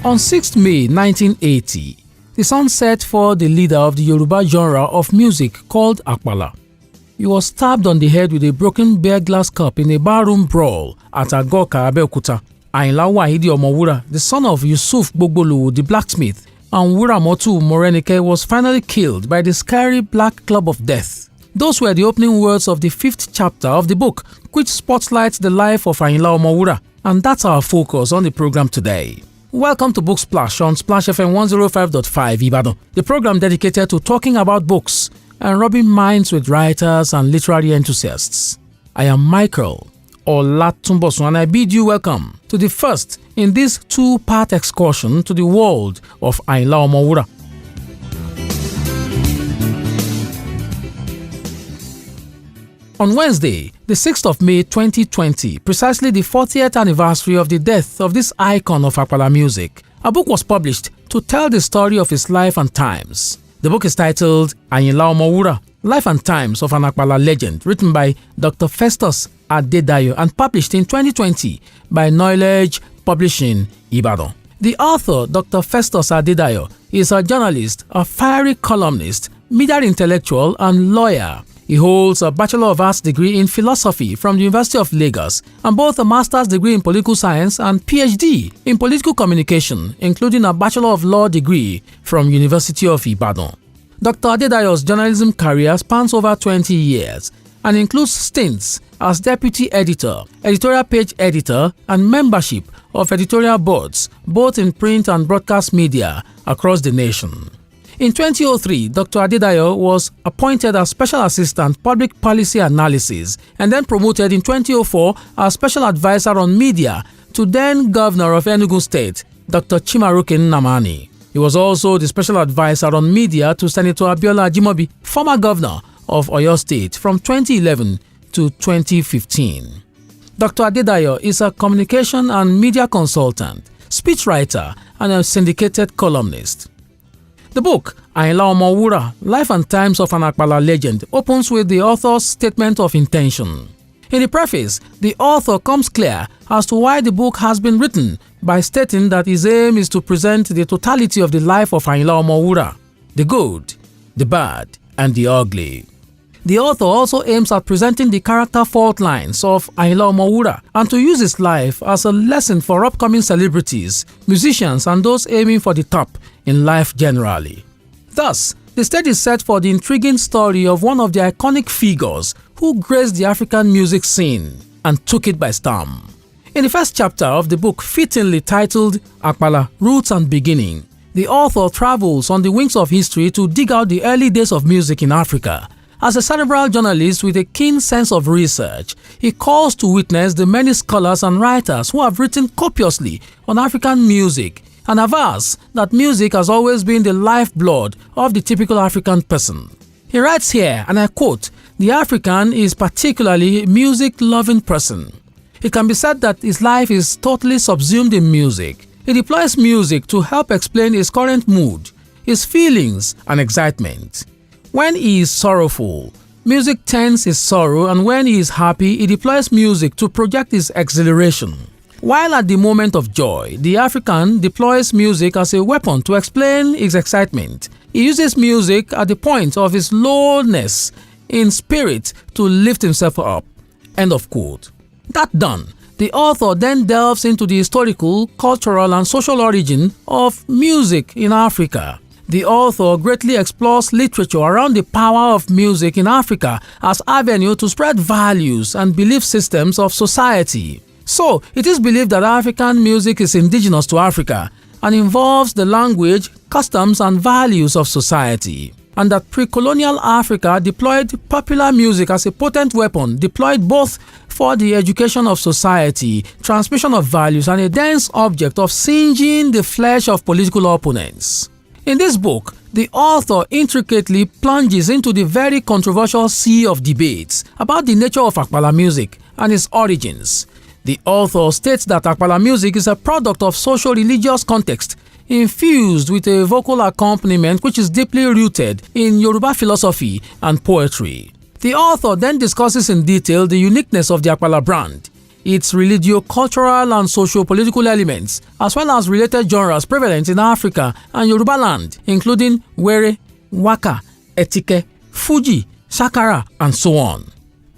On 6th May 1980, the sun set for the leader of the Yoruba genre of music called Apala. He was stabbed on the head with a broken beer glass cup in a barroom brawl at Agoka, Abeokuta. Ayinla Omowura, the son of Yusuf Gbogbolu, the blacksmith, and Wuramotu Morenike, was finally killed by the scary Black Club of Death. Those were the opening words of the 5th chapter of the book, which spotlights the life of Ayinla Omowura, and that's our focus on the program today. Welcome to Book Splash on Splash FM 105.5 Ibadan, the program dedicated to talking about books and rubbing minds with writers and literary enthusiasts. I am Michael Olatunbosun, and I bid you welcome to the first in this two-part excursion to the world of Ayinla Omowura. On Wednesday, the 6th of May 2020, precisely the 40th anniversary of the death of this icon of Apala music, a book was published to tell the story of his life and times. The book is titled Ayinla Omowura, Life and Times of an Apala Legend, written by Dr. Festus Adedayo and published in 2020 by Knowledge Publishing, Ibadan. The author, Dr. Festus Adedayo, is a journalist, a fiery columnist, media intellectual, and lawyer. He holds a Bachelor of Arts degree in philosophy from the University of Lagos and both a master's degree in political science and PhD in political communication, including a Bachelor of Law degree from University of Ibadan. Dr. Adedayo's journalism career spans over 20 years and includes stints as deputy editor, editorial page editor, and membership of editorial boards, both in print and broadcast media across the nation. In 2003, Dr. Adedayo was appointed as Special Assistant Public Policy Analysis and then promoted in 2004 as Special Advisor on Media to then Governor of Enugu State, Dr. Chimaroke Nnamani. He was also the Special Advisor on Media to Senator Abiola Ajimobi, former Governor of Oyo State, from 2011 to 2015. Dr. Adedayo is a communication and media consultant, speechwriter, and a syndicated columnist. The book, Ayinla Omowura, Life and Times of an Apala Legend, opens with the author's statement of intention. In the preface, the author comes clear as to why the book has been written by stating that his aim is to present the totality of the life of Ayinla Omowura, the good, the bad, and the ugly. The author also aims at presenting the character fault lines of Ayinla Omowura and to use his life as a lesson for upcoming celebrities, musicians, and those aiming for the top in life generally. Thus, the stage is set for the intriguing story of one of the iconic figures who graced the African music scene and took it by storm. In the first chapter of the book, fittingly titled Apala, Roots and Beginning, the author travels on the wings of history to dig out the early days of music in Africa. As a cerebral journalist with a keen sense of research, he calls to witness the many scholars and writers who have written copiously on African music and avers that music has always been the lifeblood of the typical African person. He writes here, and I quote, "The African is particularly a music-loving person. It can be said that his life is totally subsumed in music. He deploys music to help explain his current mood, his feelings and excitement. When he is sorrowful, music turns his sorrow, and when he is happy, he deploys music to project his exhilaration. While at the moment of joy, the African deploys music as a weapon to explain his excitement. He uses music at the point of his lowness in spirit to lift himself up." End of quote. That done, the author then delves into the historical, cultural, and social origin of music in Africa. The author greatly explores literature around the power of music in Africa as avenue to spread values and belief systems of society. So, it is believed that African music is indigenous to Africa and involves the language, customs, and values of society, and that pre-colonial Africa deployed popular music as a potent weapon deployed both for the education of society, transmission of values, and a dense object of singeing the flesh of political opponents. In this book, the author intricately plunges into the very controversial sea of debates about the nature of Apala music and its origins. The author states that Apala music is a product of social-religious context infused with a vocal accompaniment which is deeply rooted in Yoruba philosophy and poetry. The author then discusses in detail the uniqueness of the Apala brand. its religio-cultural and socio-political elements, as well as related genres prevalent in Africa and Yoruba land, including were, waka, etike, fuji, shakara, and so on.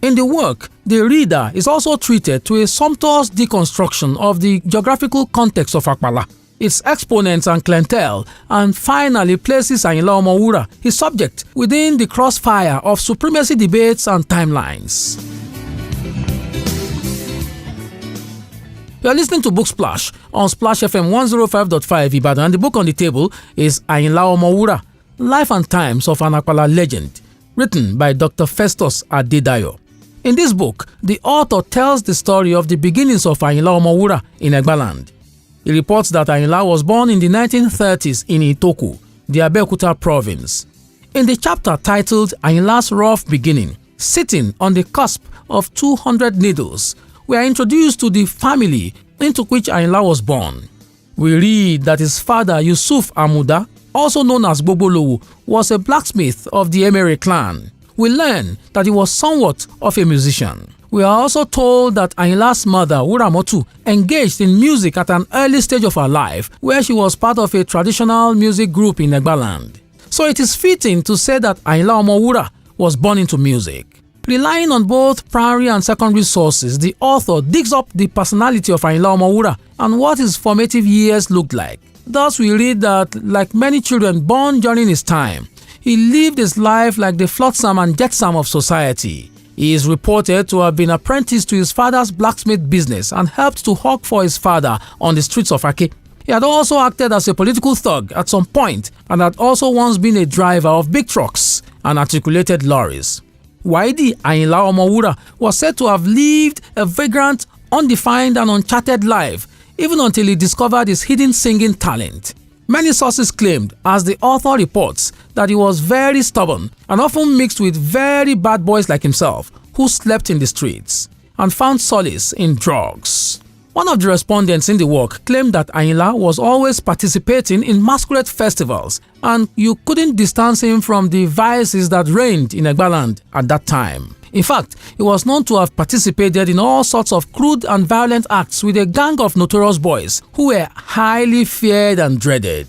In the work, the reader is also treated to a sumptuous deconstruction of the geographical context of Apala, its exponents and clientele, and finally places Ayinla Omowura, his subject, within the crossfire of supremacy debates and timelines. You are listening to Book Splash on Splash FM 105.5 Ibadan, and the book on the table is Ayinla Omowura, Life and Times of an Apala Legend, written by Dr. Festus Adedayo. In this book, the author tells the story of the beginnings of Ayinla Omowura in Egbaland. He reports that Ayinla was born in the 1930s in Itoku, the Abeokuta province. In the chapter titled Ayinla's Rough Beginning, sitting on the cusp of 200 needles, we are introduced to the family into which Ayinla was born. We read that his father, Yusuf Amuda, also known as Bobolowo, was a blacksmith of the Emere clan. We learn that he was somewhat of a musician. We are also told that Ayinla's mother, Uramotu, engaged in music at an early stage of her life, where she was part of a traditional music group in Egbaland. So it is fitting to say that Ayinla Omowura was born into music. Relying on both primary and secondary sources, the author digs up the personality of Ayinla Omowura and what his formative years looked like. Thus, we read that, like many children born during his time, he lived his life like the flotsam and jetsam of society. He is reported to have been apprenticed to his father's blacksmith business and helped to hawk for his father on the streets of Ake. He had also acted as a political thug at some point and had also once been a driver of big trucks and articulated lorries. Waidi Ayinla Omowura was said to have lived a vagrant, undefined and uncharted life, even until he discovered his hidden singing talent. Many sources claimed, as the author reports, that he was very stubborn and often mixed with very bad boys like himself, who slept in the streets and found solace in drugs. One of the respondents in the work claimed that Ayinla was always participating in masquerade festivals, and you couldn't distance him from the vices that reigned in Egbaland at that time. In fact, he was known to have participated in all sorts of crude and violent acts with a gang of notorious boys who were highly feared and dreaded.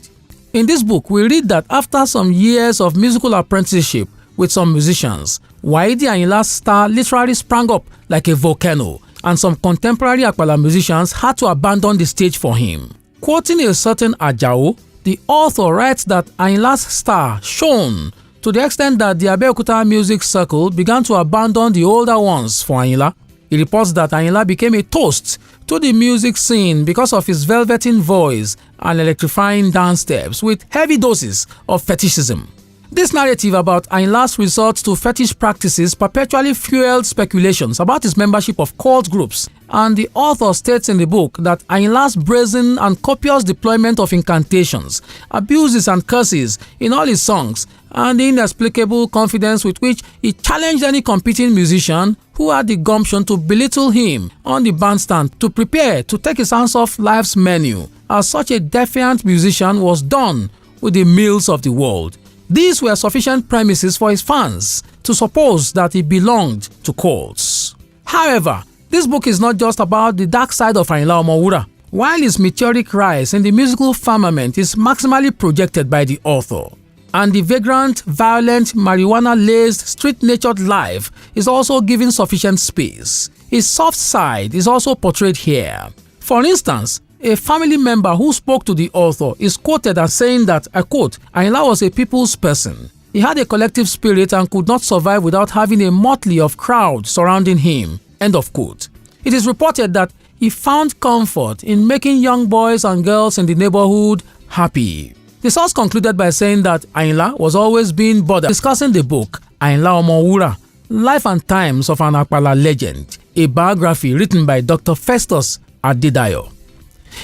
In this book, we read that after some years of musical apprenticeship with some musicians, Waidi Ayinla's star literally sprang up like a volcano, and some contemporary Apala musicians had to abandon the stage for him. Quoting a certain Ajao, the author writes that Ayinla's star shone to the extent that the Abeokuta music circle began to abandon the older ones for Ayinla. He reports that Ayinla became a toast to the music scene because of his velveteen voice and electrifying dance steps with heavy doses of fetishism. This narrative about Ayinla's resort to fetish practices perpetually fueled speculations about his membership of cult groups, and the author states in the book that Ayinla's brazen and copious deployment of incantations, abuses and curses in all his songs, and the inexplicable confidence with which he challenged any competing musician who had the gumption to belittle him on the bandstand to prepare to take his hands off life's menu, as such a defiant musician was done with the mills of the world. These were sufficient premises for his fans to suppose that he belonged to cults. However, this book is not just about the dark side of Ayinla Omowura. While his meteoric rise in the musical firmament is maximally projected by the author, and the vagrant, violent, marijuana-laced, street-natured life is also given sufficient space, his soft side is also portrayed here. For instance, a family member who spoke to the author is quoted as saying that, I quote, Ayinla was a people's person. He had a collective spirit and could not survive without having a motley of crowd surrounding him. End of quote. It is reported that he found comfort in making young boys and girls in the neighborhood happy. The source concluded by saying that Ayinla was always being bothered discussing the book Ayinla Omowura, Life and Times of an Apala Legend, a biography written by Dr. Festus Adedayo.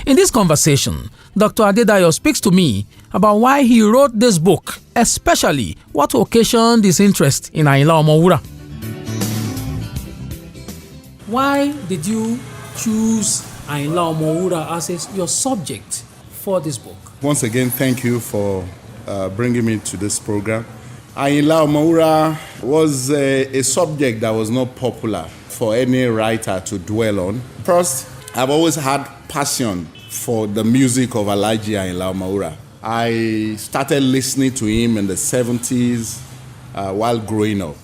In this conversation, Dr. Adedayo speaks to me about why he wrote this book, especially what occasioned his interest in Ayinla Omowura. Why did you choose Ayinla Omowura as your subject for this book? Once again, thank you for bringing me to this program. Ayinla Omowura was a subject that was not popular for any writer to dwell on. First, I've always had passion for the music of Alhaji Ayinla Omowura. I started listening to him in the 70s while growing up.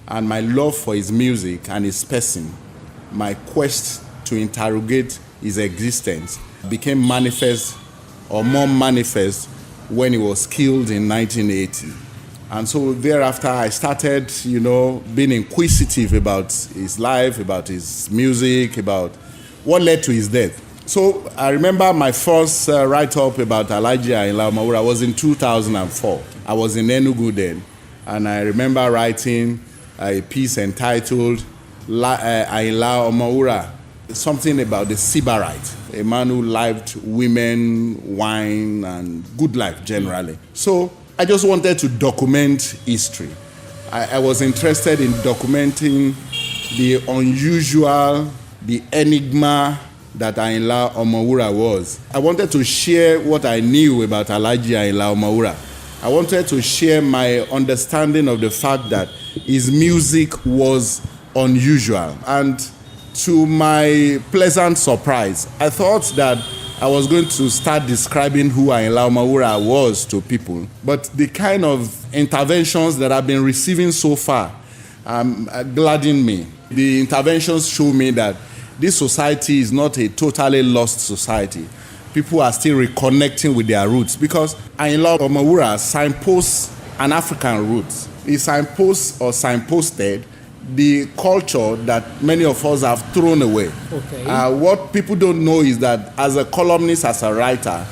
And my love for his music and his person, my quest to interrogate his existence, became manifest or more manifest when he was killed in 1980. And so thereafter, I started, being inquisitive about his life, about his music, about what led to his death. So I remember my first write-up about Alhaji Ayinla Omowura was in 2004. I was in Enugu then, and I remember writing a piece entitled Ayinla Omowura, something about the Sybarite, a man who liked women, wine, and good life generally. So I just wanted to document history. I was interested in documenting the unusual, the enigma that Ayinla Omowura was. I wanted to share what I knew about Alhaji Ayinla Omowura. I wanted to share my understanding of the fact that his music was unusual. And to my pleasant surprise, I thought that I was going to start describing who Ayinla Omowura was to people. But the kind of interventions that I've been receiving so far gladden me. The interventions show me that this society is not a totally lost society. People are still reconnecting with their roots because Ayinla Omowura signposts an African roots. He signposts or signposted the culture that many of us have thrown away. Okay. What people don't know is that as a columnist, as a writer,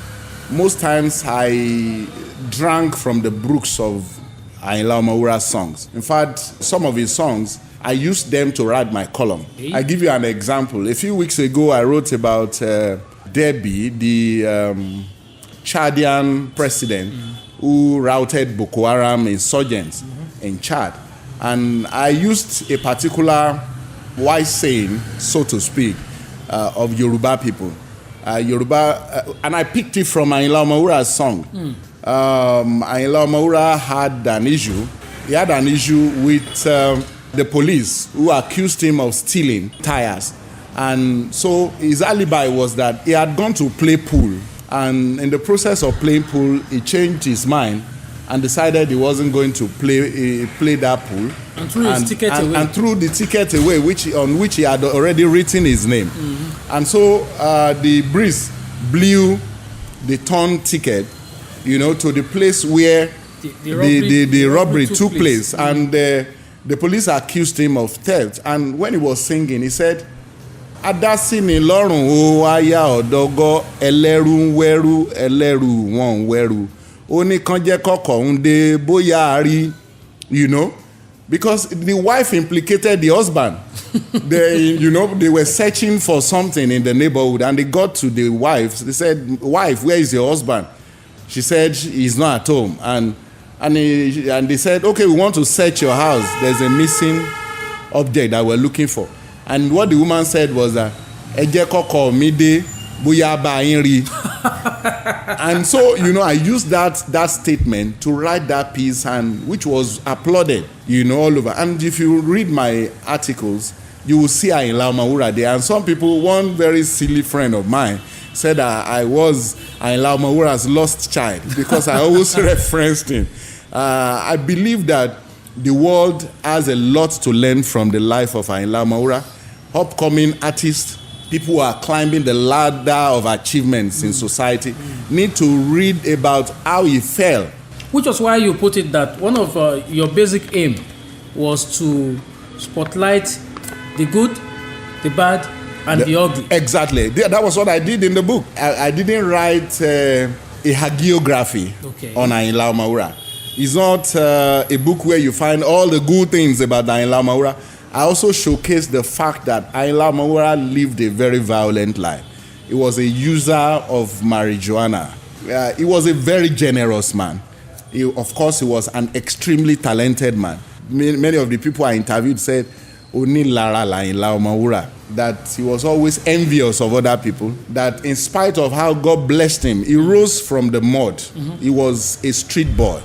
most times I drank from the brooks of Ayinla Omowura's songs. In fact, some of his songs, I used them to write my column. Okay. I give you an example. A few weeks ago, I wrote about Debi, the Chadian president who routed Boko Haram insurgents in Chad. And I used a particular wise saying, so to speak, of Yoruba people. And I picked it from Ayinla Omowura's song. Ayinla Omowura had an issue. He had an issue with the police who accused him of stealing tires. And so his alibi was that he had gone to play pool. And in the process of playing pool, he changed his mind and decided he wasn't going to play that pool. And threw his ticket away. And threw the ticket away, on which he had already written his name. And so the breeze blew the torn ticket, to the place where the robbery took place. And the police accused him of theft. And when he was singing, he said, Adasini lorun o aya odogo eleru weru eleru won weru. Oni kan je koko unde boya ari, because the wife implicated the husband. They were searching for something in the neighborhood and they got to the wife. They said, "Wife, where is your husband?" She said, "He's not at home." And they said, "Okay, we want to search your house. There's a missing object that we're looking for." And what the woman said was that, "Eje koko mi de boya ba yin ri." And so, I used that statement to write that piece, and which was applauded, all over. And if you read my articles, you will see Ayinla Omowura there. And some people, one very silly friend of mine, said that I was Ayinla Omowura's lost child because I always referenced him. I believe that the world has a lot to learn from the life of Ayinla Omowura. Upcoming artists, people who are climbing the ladder of achievements in society, need to read about how he fell. Which was why you put it that one of your basic aim was to spotlight the good, the bad, and the ugly. Exactly. That was what I did in the book. I didn't write a hagiography on Ayinla Omowura. It's not a book where you find all the good things about Ayinla Omowura. I also showcased the fact that Ayinla Omowura lived a very violent life. He was a user of marijuana. He was a very generous man. Of course, he was an extremely talented man. Many of the people I interviewed said, "Oni lara la Ayinla Omowura," that he was always envious of other people, that in spite of how God blessed him, he rose from the mud. He was a street boy,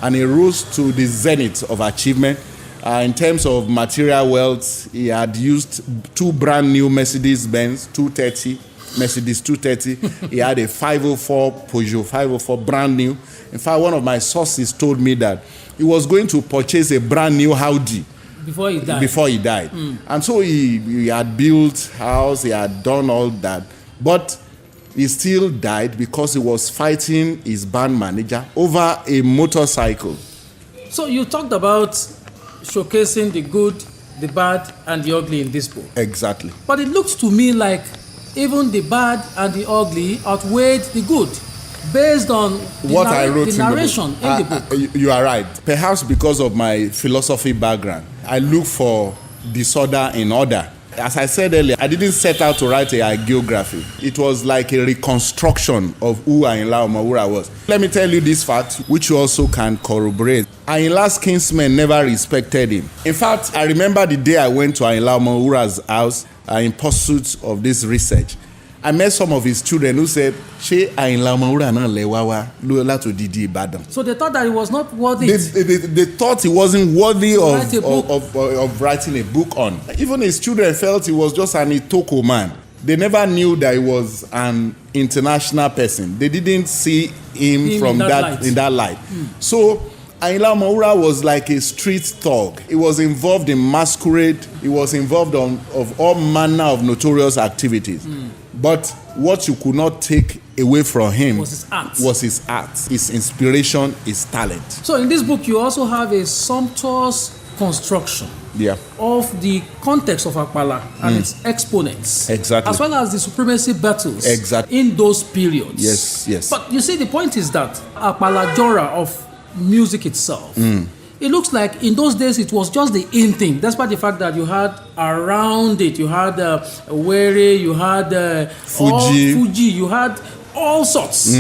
and he rose to the zenith of achievement. In terms of material wealth, he had used 2 brand new Mercedes-Benz 230. Mercedes 230. He had a 504 Peugeot 504 brand new. In fact, one of my sources told me that he was going to purchase a brand new Audi before he died. And so he had built house, he had done all that, but he still died because he was fighting his band manager over a motorcycle. So you talked about showcasing the good, the bad, and the ugly in this book. Exactly. But it looks to me like even the bad and the ugly outweighed the good, based on the narration in the book. You are right. Perhaps because of my philosophy background, I look for disorder in order. As I said earlier, I didn't set out to write a hagiography. It was like a reconstruction of who Ayinla Omowura was. Let me tell you this fact, which you also can corroborate. Ayinla's kinsmen never respected him. In fact, I remember the day I went to Ayinla Omowura's house in pursuit of this research. I met some of his children who said, "Ṣé Ayinla Omowura náà lẹ wá wá láti Odidi Ìbàdàn?" So they thought that he was not worthy. They thought he wasn't worthy of writing a book on. Even his children felt he was just an Itoko man. They never knew that he was an international person. They didn't see him from in that light. So Ayinla Omowura was like a street thug. He was involved in masquerade. He was involved of all manner of notorious activities. But what you could not take away from him was his art, his inspiration, his talent. So in this book, you also have a sumptuous construction of the context of Apala and its exponents. Exactly. As well as the supremacy battles in those periods. Yes. But you see, the point is that Apala genre of music itself, it looks like in those days it was just the in thing, despite the fact that you had around it, you had Were, you had Fuji, you had all sorts.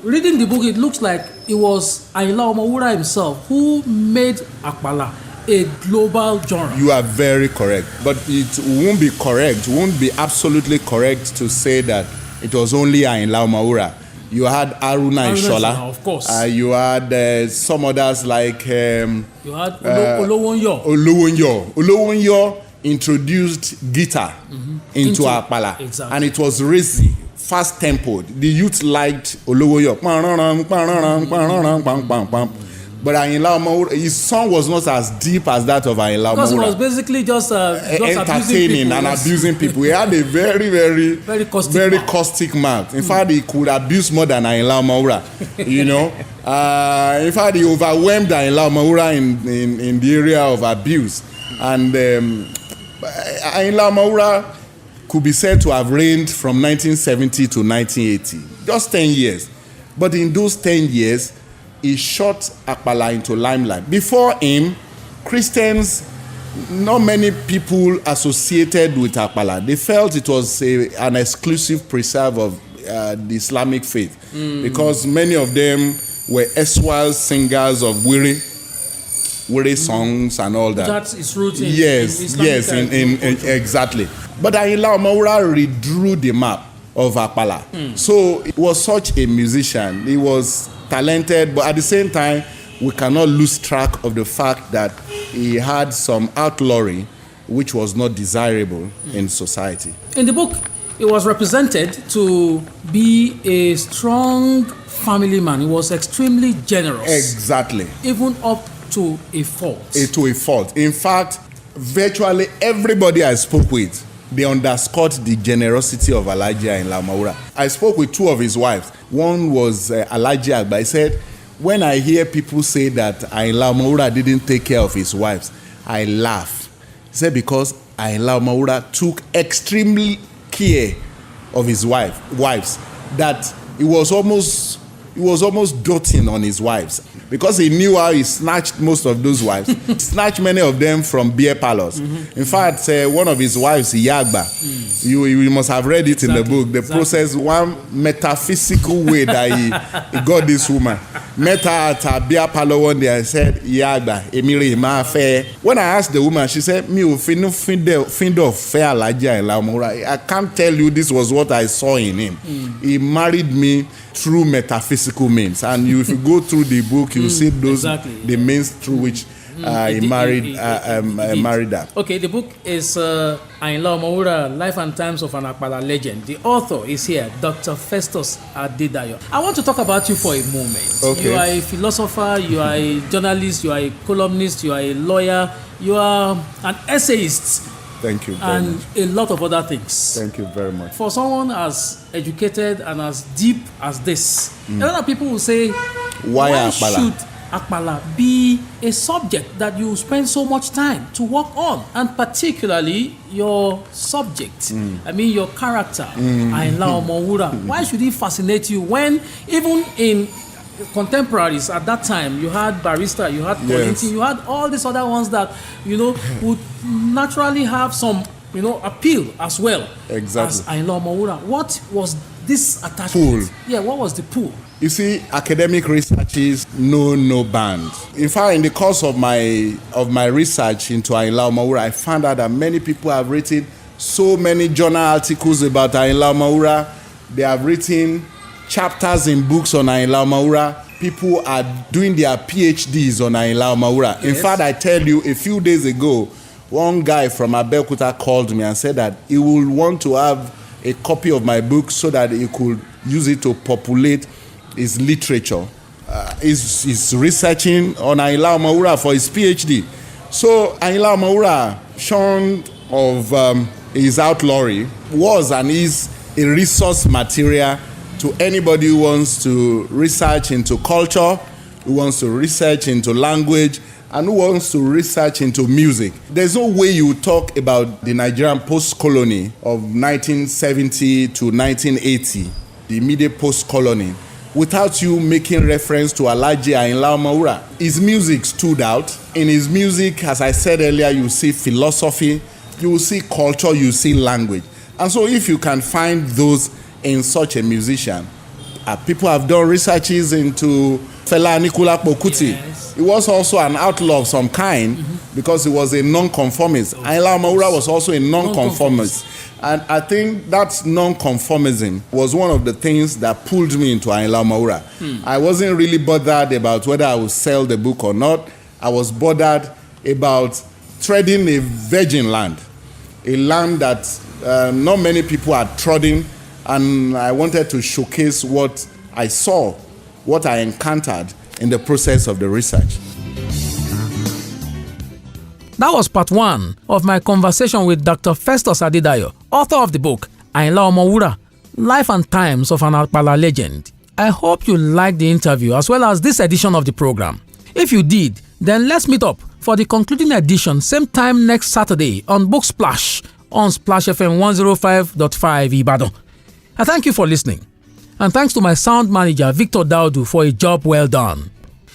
Reading the book, it looks like it was Ayinla Omowura himself who made Apala a global genre. You are very correct, but it won't be absolutely correct to say that it was only Ayinla Omowura. You had Haruna Ishola, of course. You had some others like you had Olowonyo. Olowonyo introduced guitar into Apala, and it was racy, fast tempoed. The youth liked Olowonyo. But Ayinla Omowura, his song was not as deep as that of Ayinla Omowura. Because it was basically just entertaining and abusing people. He had a very caustic mouth. In fact, he could abuse more than Ayinla Omowura. You know, in fact, he overwhelmed Ayinla Omowura in the area of abuse. And Ayinla Omowura could be said to have reigned from 1970 to 1980, just 10 years. But in those 10 years, he shot Apala into limelight. Before him, Christians, not many people associated with Apala. They felt it was an exclusive preserve of the Islamic faith, because many of them were erstwhile singers of Were songs and all that. That's its root in Islamic exactly. But Ayinla Omowura redrew the map of Apala. So he was such a musician. He was talented, but at the same time, we cannot lose track of the fact that he had some outlawry which was not desirable in society. In the book, he was represented to be a strong family man. He was extremely generous. Exactly. Even up to a fault. In fact, virtually everybody I spoke with, they underscored the generosity of Alhaji Ayinla Omowura. I spoke with 2 of his wives. One was Alhaji Agba. He said, when I hear people say that Ayinla Omowura didn't take care of his wives, I laugh. He said, because Ayinla Omowura took extremely care of his wives, that he was almost doting on his wives, because he knew how he snatched most of those wives, snatched many of them from beer parlors. In fact, one of his wives, Yagba, you must have read it in the book, the process, one metaphysical way that he got this woman. Met her at a beer parlor one day. I said, Yagba, Emiri, ma fair. When I asked the woman, she said, me find of fair Alhaji Ayinla Omowura. I can't tell you this was what I saw in him. He married me through metaphysical means, and if you go through the book, you see those the means through which he married her. Okay, the book is Ayinla Omowura, Life and Times of an Apala Legend. The author is here, Dr. Festus Adedayo. I want to talk about you for a moment. Okay. You are a philosopher, you are a journalist, you are a columnist, you are a lawyer, you are an essayist. Thank you very much. And a lot of other things. Thank you very much. For someone as educated and as deep as this, a lot of people will say, why Apala? should Apala be a subject that you spend so much time to work on, and particularly your subject, I mean your character, Ayinla Omowura. Why should it fascinate you when even in contemporaries at that time you had Barrister, you had Kollington, you had all these other ones that would naturally have some appeal as well. Exactly. As Ayinla Omowura. What was this attachment? Pull. Yeah, what was the pull? You see, academic researches know no bounds. In fact, in the course of my research into Ayinla Omowura, I found out that many people have written so many journal articles about Ayinla Omowura. They have written chapters in books on Ayinla Omowura. People are doing their PhDs on Ayinla Omowura. Yes. In fact, I tell you, a few days ago, one guy from Abeokuta called me and said that he would want to have a copy of my book so that he could use it to populate his literature. He's researching on Ayinla Omowura for his PhD. So Ayinla Omowura, shorn of his outlawry, was and is a resource material to anybody who wants to research into culture, who wants to research into language, and who wants to research into music. There's no way you talk about the Nigerian post-colony of 1970 to 1980, the immediate post-colony, without you making reference to Alhaji Ayinla Omowura. His music stood out. In his music, as I said earlier, you see philosophy, you see culture, you see language. And so if you can find those in such a musician, people have done researches into Fela Anikulapo Kuti. Yes. He was also an outlaw of some kind because he was a non-conformist. Ayinla Omowura was also a non-conformist. And I think that non-conformism was one of the things that pulled me into Ayinla Omowura. I wasn't really bothered about whether I would sell the book or not. I was bothered about treading a virgin land, a land that not many people had trodden, and I wanted to showcase what I saw, what I encountered in the process of the research. That was part one of my conversation with Dr. Festus Adedayo, author of the book Ayinla Omowura, Life and Times of an Apala Legend. I hope you liked the interview as well as this edition of the program. If you did, then let's meet up for the concluding edition same time next Saturday on Book Splash on Splash FM 105.5 Ibadan. I thank you for listening. And thanks to my sound manager, Victor Daudu, for a job well done.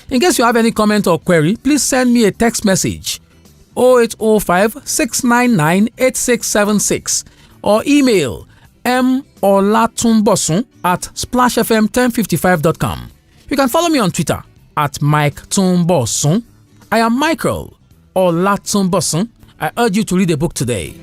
In case you have any comment or query, please send me a text message 0805 699 8676 or email Olatunbosun at splashfm1055.com. You can follow me on Twitter at Mike Tumbosun. I am Michael Olatunbosun. I urge you to read the book today.